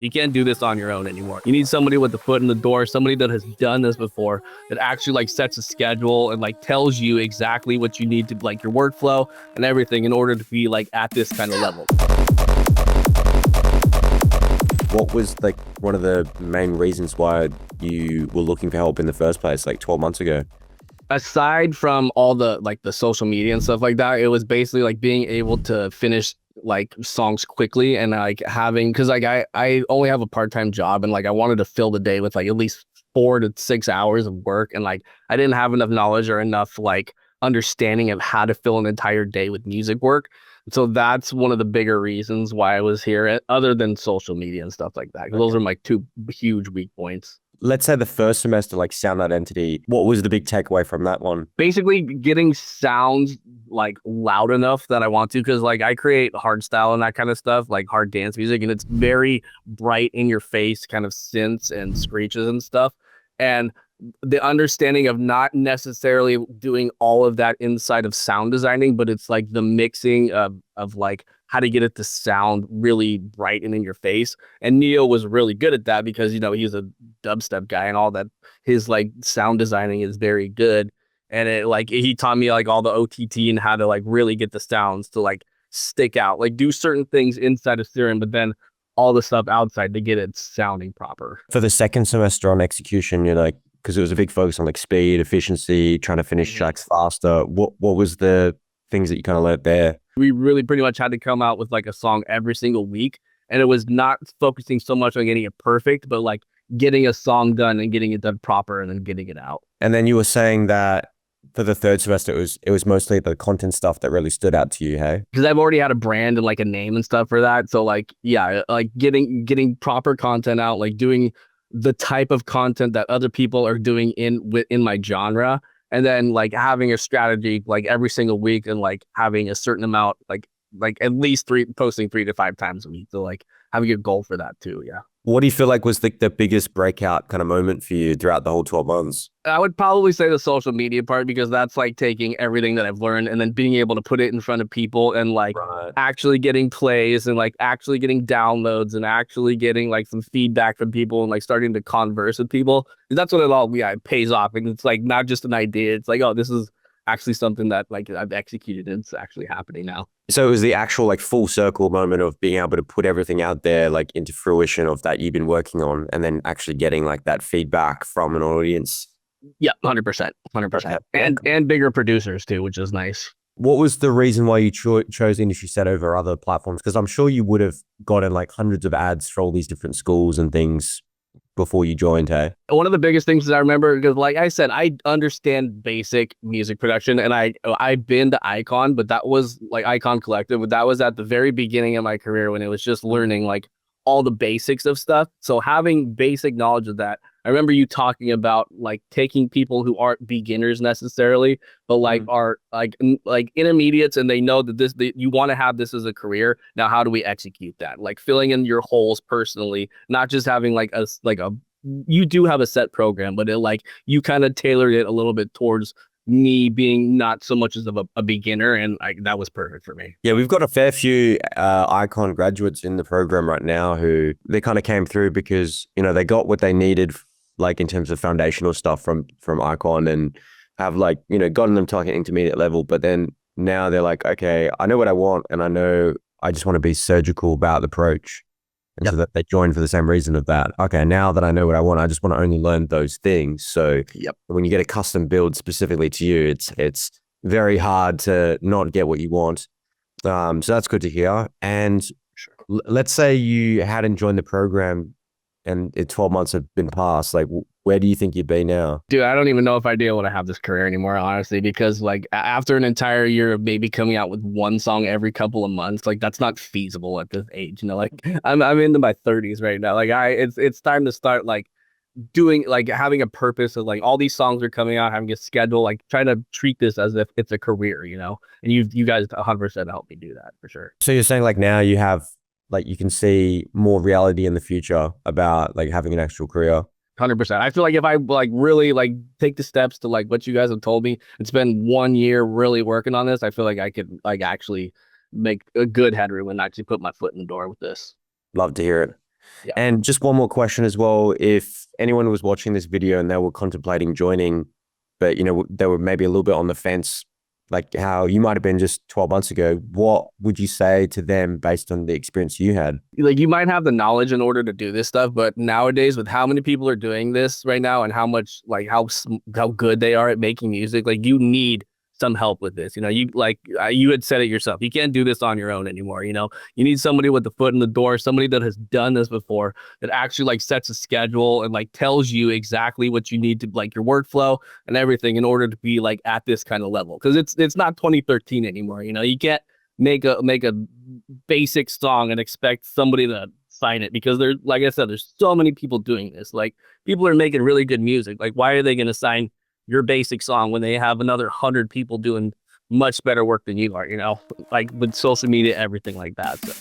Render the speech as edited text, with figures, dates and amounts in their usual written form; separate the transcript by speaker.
Speaker 1: You can't do this on your own anymore. You need somebody with the foot in the door, somebody that has done this before, that actually like sets a schedule and like tells you exactly what you need to like your workflow and everything in order to be like at this kind of level.
Speaker 2: What was like one of the main reasons why you were looking for help in the first place, like 12 months ago?
Speaker 1: Aside from all the like the social media and stuff like that, it was basically like being able to finish like songs quickly and like having, because like I only have a part-time job and like I wanted to fill the day with like at least 4 to 6 hours of work, and like I didn't have enough knowledge or enough like understanding of how to fill an entire day with music work. So that's one of the bigger reasons why I was here, other than social media and stuff like that. Okay. Those are my two huge weak points.
Speaker 2: Let's say the first semester, like sound identity, what was the big takeaway from that one?
Speaker 1: Basically getting sounds like loud enough that I want to, because like I create hard style and that kind of stuff, like hard dance music, and it's very bright in your face kind of synths and screeches and stuff. And the understanding of not necessarily doing all of that inside of sound designing, but it's like the mixing of like how to get it to sound really bright and in your face. And Neo was really good at that because, you know, he's a dubstep guy and all that. His like sound designing is very good. And it like he taught me like all the OTT and how to like really get the sounds to like stick out, like do certain things inside of Serum, but then all the stuff outside to get it sounding proper.
Speaker 2: For the second semester on execution, you're like, because it was a big focus on like speed, efficiency, trying to finish tracks faster. What was the things that you kind of learned there?
Speaker 1: We really pretty much had to come out with like a song every single week. And it was not focusing so much on getting it perfect, but like getting a song done and getting it done proper and then getting it out.
Speaker 2: And then you were saying that for the third semester, it was mostly the content stuff that really stood out to you, hey?
Speaker 1: Because I've already had a brand and like a name and stuff for that. So like, yeah, like getting proper content out, like doing the type of content that other people are doing in my genre, and then like having a strategy like every single week and like having a certain amount, like at least posting 3 to 5 times a week. So like having a goal for that too. Yeah.
Speaker 2: What do you feel like was the biggest breakout kind of moment for you throughout the whole 12 months?
Speaker 1: I would probably say the social media part, because that's like taking everything that I've learned and then being able to put it in front of people and like actually getting plays and like actually getting downloads and actually getting like some feedback from people and like starting to converse with people. That's what it all it pays off. And it's like not just an idea. It's like, oh, this is actually something that like I've executed and it's actually happening now.
Speaker 2: So it was the actual like full circle moment of being able to put everything out there like into fruition of that you've been working on, and then actually getting like that feedback from an audience.
Speaker 1: Yeah, 100%. And bigger producers too, which is nice.
Speaker 2: What was the reason why you chose Industry Set over other platforms? Because I'm sure you would have gotten like hundreds of ads for all these different schools and things before you joined, hey?
Speaker 1: One of the biggest things that I remember, because like I said, I understand basic music production, and I've been to Icon, but that was like Icon Collective, but that was at the very beginning of my career when it was just learning like all the basics of stuff. So having basic knowledge of that, I remember you talking about like taking people who aren't beginners necessarily, but like are like intermediates, and they know that you want to have this as a career. Now, how do we execute that? Like filling in your holes personally, not just having like you do have a set program, but it like you kind of tailored it a little bit towards me being not so much as of a beginner, and that was perfect for me.
Speaker 2: Yeah, we've got a fair few Icon graduates in the program right now who they kind of came through because, you know, they got what they needed like in terms of foundational stuff from Icon, and have like, you know, gotten them to like an intermediate level. But then now they're like, okay, I know what I want, and I know I just want to be surgical about the approach. And so that they joined for the same reason of that. Okay, now that I know what I want, I just want to only learn those things. So when you get a custom build specifically to you, it's very hard to not get what you want. So that's good to hear. And let's say you hadn't joined the program and 12 months have been passed, like where do you think you'd be now?
Speaker 1: Dude, I don't even know if I'd be able to have this career anymore, honestly, because like after an entire year of maybe coming out with one song every couple of months, like that's not feasible at this age. You know, like I'm into my 30s right now. Like it's time to start like doing, like having a purpose of like all these songs are coming out, having a schedule, like trying to treat this as if it's a career, you know. And you guys 100% helped me do that for sure.
Speaker 2: So you're saying like now you have like you can see more reality in the future about like having an actual career?
Speaker 1: 100%. I feel like if I like really like take the steps to like what you guys have told me and spend 1 year really working on this, I feel like I could like actually make a good headroom and actually put my foot in the door with this.
Speaker 2: Love to hear it.
Speaker 1: Yeah.
Speaker 2: And just one more question as well. If anyone was watching this video and they were contemplating joining, but they were maybe a little bit on the fence, like how you might have been just 12 months ago, what would you say to them based on the experience you had?
Speaker 1: Like you might have the knowledge in order to do this stuff, but nowadays with how many people are doing this right now and how much like how good they are at making music, like you need some help with this. You had said it yourself. You can't do this on your own anymore. You need somebody with the foot in the door, somebody that has done this before, that actually like sets a schedule and like tells you exactly what you need to like your workflow and everything in order to be like at this kind of level. Because it's not 2013 anymore. You can't make a basic song and expect somebody to sign it because there's like I said, there's so many people doing this. Like people are making really good music. Like why are they going to sign your basic song when they have another 100 people doing much better work than you are? Like with social media, everything like that. So.